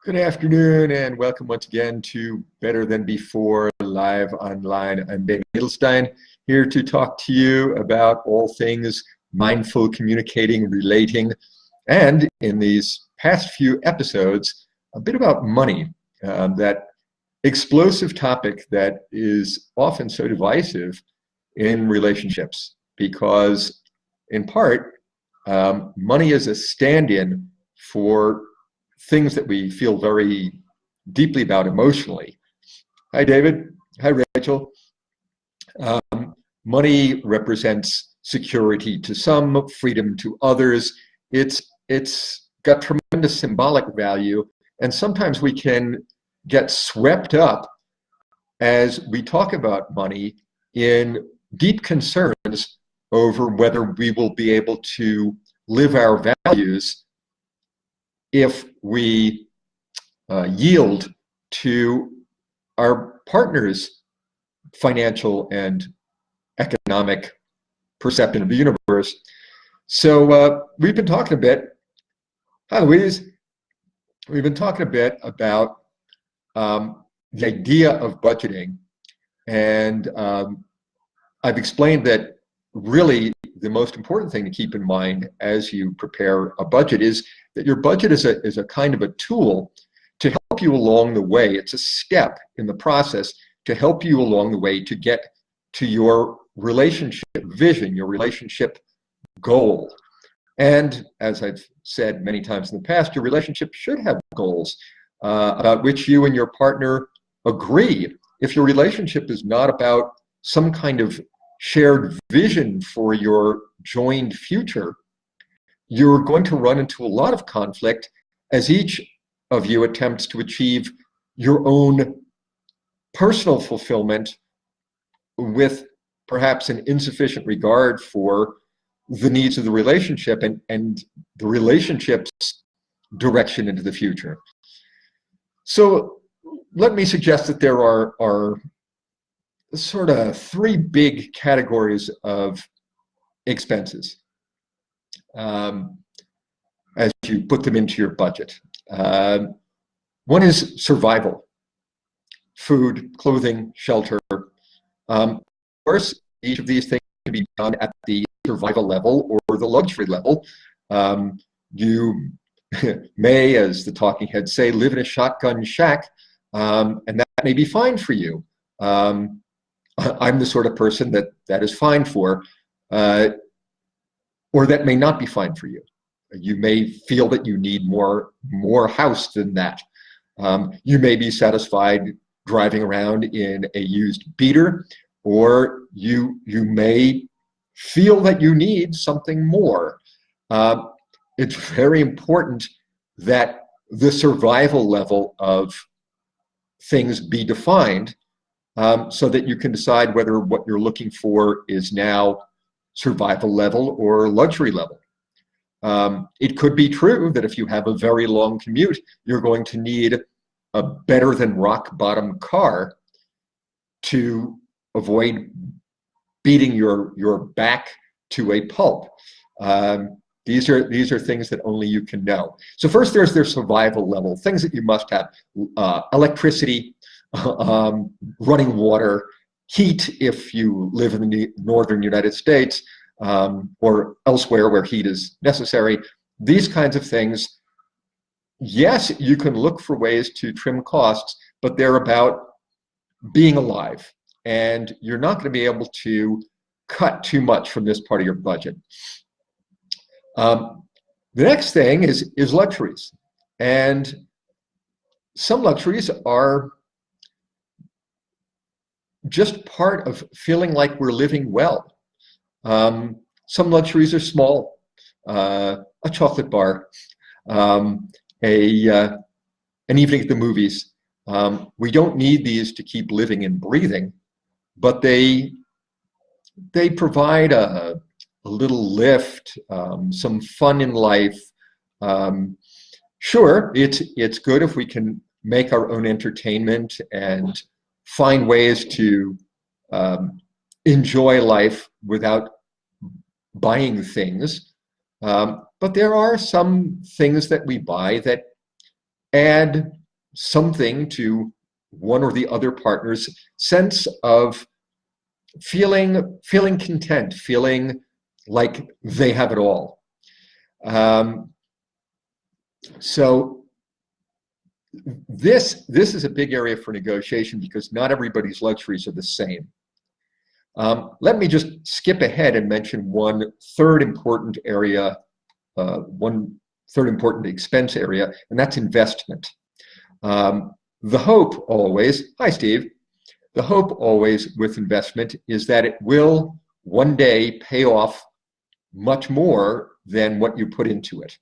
Good afternoon and welcome once again to Better Than Before Live Online. I'm David Edelstein, here to talk to you about all things mindful communicating, relating, and in these past few episodes, a bit about money, that explosive topic that is often so divisive in relationships because, in part, money is a stand-in for things that we feel very deeply about emotionally. Hi, David. Hi, Rachel. Money represents security to some, freedom to others. It's got tremendous symbolic value, and sometimes we can get swept up as we talk about money in deep concerns over whether we will be able to live our values if we yield to our partner's financial and economic perception of the universe. So we've been talking a bit, hi Louise, we've been talking a bit about the idea of budgeting, and I've explained that really the most important thing to keep in mind as you prepare a budget is that your budget is a kind of a tool to help you along the way. It's a step in the process to help you along the way to get to your relationship vision, your relationship goal. And as I've said many times in the past, your relationship should have goals about which you and your partner agree. If your relationship is not about some kind of shared vision for your joined future, you're going to run into a lot of conflict as each of you attempts to achieve your own personal fulfillment with perhaps an insufficient regard for the needs of the relationship and the relationship's direction into the future. So let me suggest that there are sort of three big categories of expenses as you put them into your budget. One is survival, food, clothing, shelter. Of course, each of these things can be done at the survival level or the luxury level. You may, as the talking heads say, live in a shotgun shack, and that may be fine for you. I'm the sort of person that is fine for, or that may not be fine for you. You may feel that you need more house than that. You may be satisfied driving around in a used beater, or you may feel that you need something more. It's very important that the survival level of things be defined, so that you can decide whether what you're looking for is now survival level or luxury level. It could be true that if you have a very long commute, you're going to need a better than rock bottom car to avoid beating your back to a pulp. These are things that only you can know. So first there's their survival level, things that you must have: electricity, running water, heat if you live in the northern United States, or elsewhere where heat is necessary. These kinds of things, yes, you can look for ways to trim costs, but they're about being alive, and you're not going to be able to cut too much from this part of your budget. The next thing is luxuries, and some luxuries are just part of feeling like we're living well. Some luxuries are small, a chocolate bar, an evening at the movies. We don't need these to keep living and breathing, but they provide a little lift, some fun in life. Sure, it's good if we can make our own entertainment and find ways to enjoy life without buying things. But there are some things that we buy that add something to one or the other partner's sense of feeling content, feeling like they have it all. So this is a big area for negotiation because not everybody's luxuries are the same. Let me just skip ahead and mention one third important area, one third important expense area, and that's investment. The hope always, hi Steve, the hope always with investment is that it will one day pay off much more than what you put into it.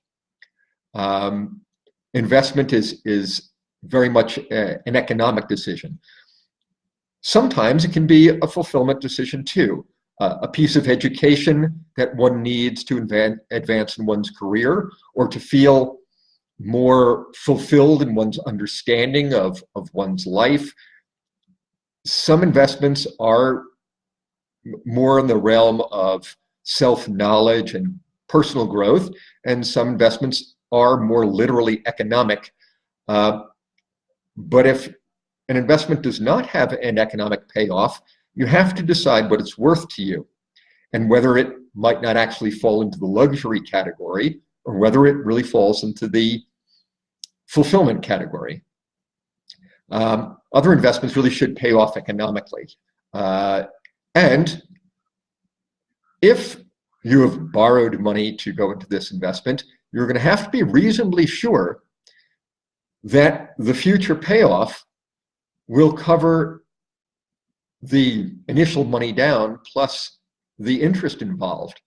Investment is very much an economic decision. Sometimes it can be a fulfillment decision too. A piece of education that one needs to advance in one's career or to feel more fulfilled in one's understanding of one's life. Some investments are more in the realm of self-knowledge and personal growth, and some investments are more literally economic. But if an investment does not have an economic payoff, you have to decide what it's worth to you and whether it might not actually fall into the luxury category or whether it really falls into the fulfillment category. Other investments really should pay off economically. And if you have borrowed money to go into this investment, you're going to have to be reasonably sure that the future payoff will cover the initial money down plus the interest involved.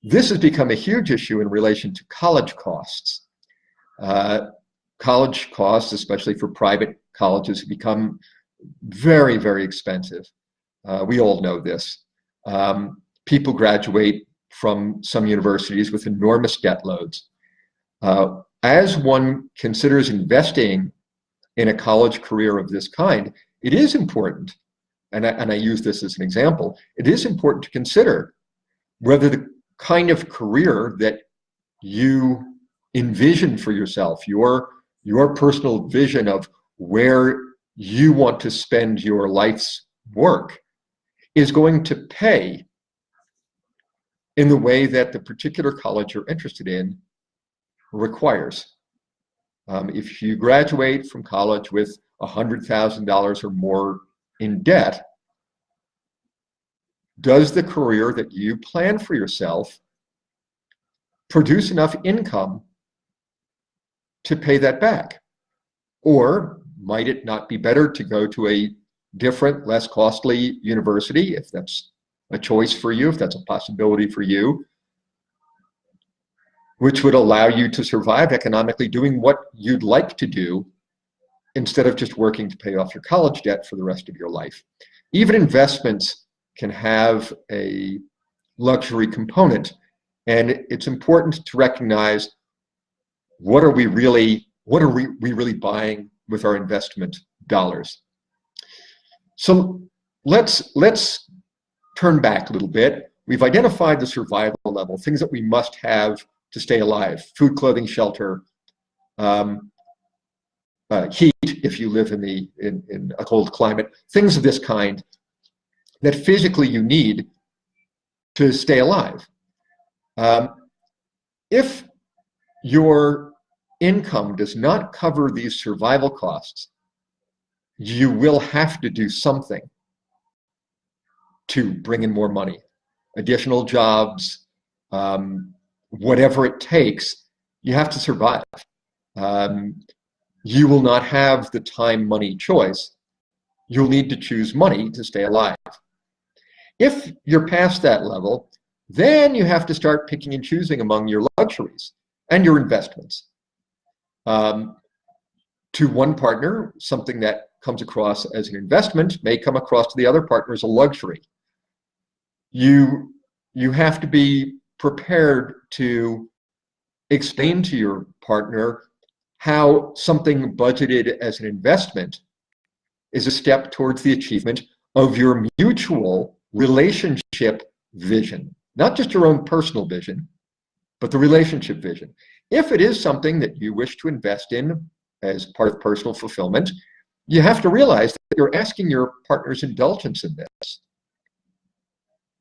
This has become a huge issue in relation to college costs. College costs, especially for private colleges, have become very, very expensive. We all know this. People graduate from some universities with enormous debt loads. As one considers investing in a college career of this kind, it is important, and I use this as an example, it is important to consider whether the kind of career that you envision for yourself, your personal vision of where you want to spend your life's work, is going to pay in the way that the particular college you're interested in requires. If you graduate from college with $100,000 or more in debt, does the career that you plan for yourself produce enough income to pay that back? Or might it not be better to go to a different, less costly university, if that's a choice for you, if that's a possibility for you, which would allow you to survive economically doing what you'd like to do instead of just working to pay off your college debt for the rest of your life. Even investments can have a luxury component, and it's important to recognize what are we really buying with our investment dollars. So let's turn back a little bit. We've identified the survival level, things that we must have to stay alive: food, clothing, shelter, heat if you live in a cold climate, things of this kind that physically you need to stay alive. If your income does not cover these survival costs, you will have to do something to bring in more money, additional jobs, whatever it takes. You have to survive. You will not have the time-money choice. You'll need to choose money to stay alive. If you're past that level, then you have to start picking and choosing among your luxuries and your investments. To one partner, something that comes across as an investment may come across to the other partner as a luxury. You have to be prepared to explain to your partner how something budgeted as an investment is a step towards the achievement of your mutual relationship vision, not just your own personal vision, but the relationship vision. If it is something that you wish to invest in as part of personal fulfillment, you have to realize that you're asking your partner's indulgence in this.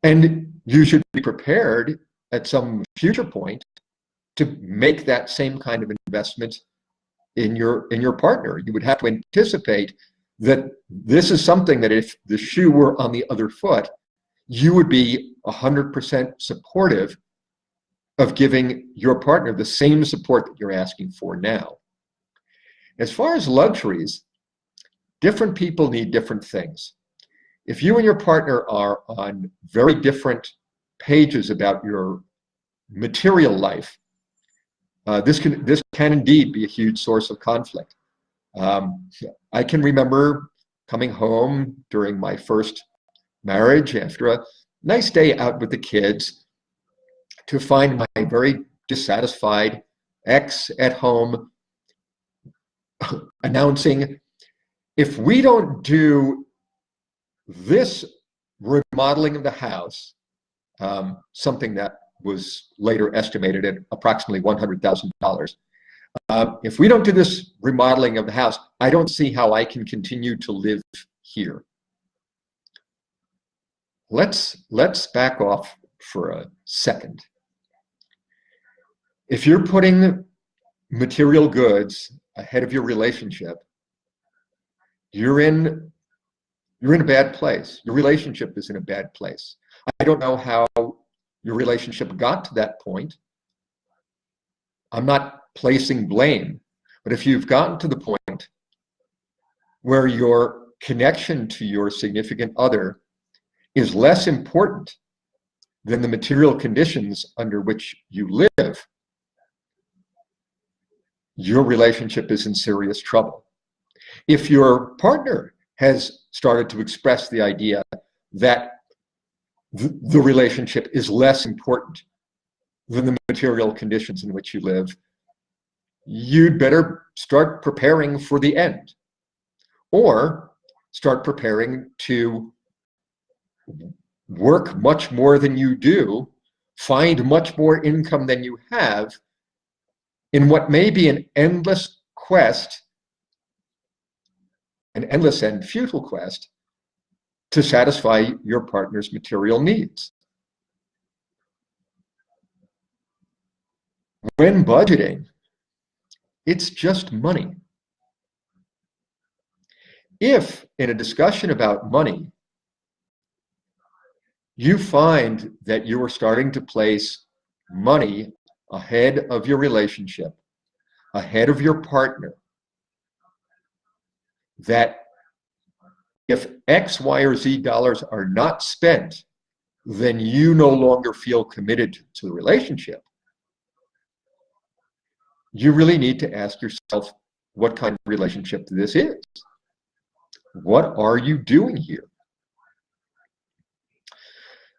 And you should be prepared at some future point to make that same kind of investment in your partner. You would have to anticipate that this is something that if the shoe were on the other foot, you would be 100% supportive of giving your partner the same support that you're asking for now. As far as luxuries, different people need different things. If you and your partner are on very different pages about your material life, this can indeed be a huge source of conflict. I can remember coming home during my first marriage after a nice day out with the kids to find my very dissatisfied ex at home announcing, if we don't do this remodeling of the house, something that was later estimated at approximately $100,000. If we don't do this remodeling of the house, I don't see how I can continue to live here. Let's back off for a second. If you're putting material goods ahead of your relationship, you're in a bad place. Your relationship is in a bad place. I don't know how your relationship got to that point. I'm not placing blame, but if you've gotten to the point where your connection to your significant other is less important than the material conditions under which you live, your relationship is in serious trouble. If your partner has started to express the idea that the relationship is less important than the material conditions in which you live, you'd better start preparing for the end, or start preparing to work much more than you do, find much more income than you have in what may be an endless quest, an endless and futile quest to satisfy your partner's material needs. When budgeting, it's just money. If in a discussion about money, you find that you are starting to place money ahead of your relationship, ahead of your partner, that if X, Y, or Z dollars are not spent, then you no longer feel committed to the relationship, you really need to ask yourself what kind of relationship this is. What are you doing here?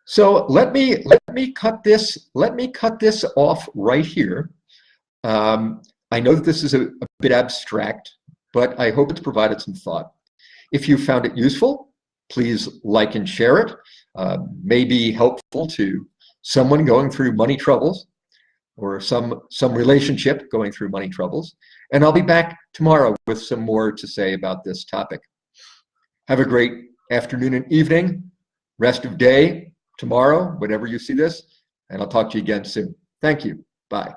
So let me cut this off right here. I know that this is a bit abstract, but I hope it's provided some thought. If you found it useful, please like and share it. May be helpful to someone going through money troubles, or some relationship going through money troubles. And I'll be back tomorrow with some more to say about this topic. Have a great afternoon and evening, rest of day, tomorrow, whenever you see this, and I'll talk to you again soon. Thank you. Bye.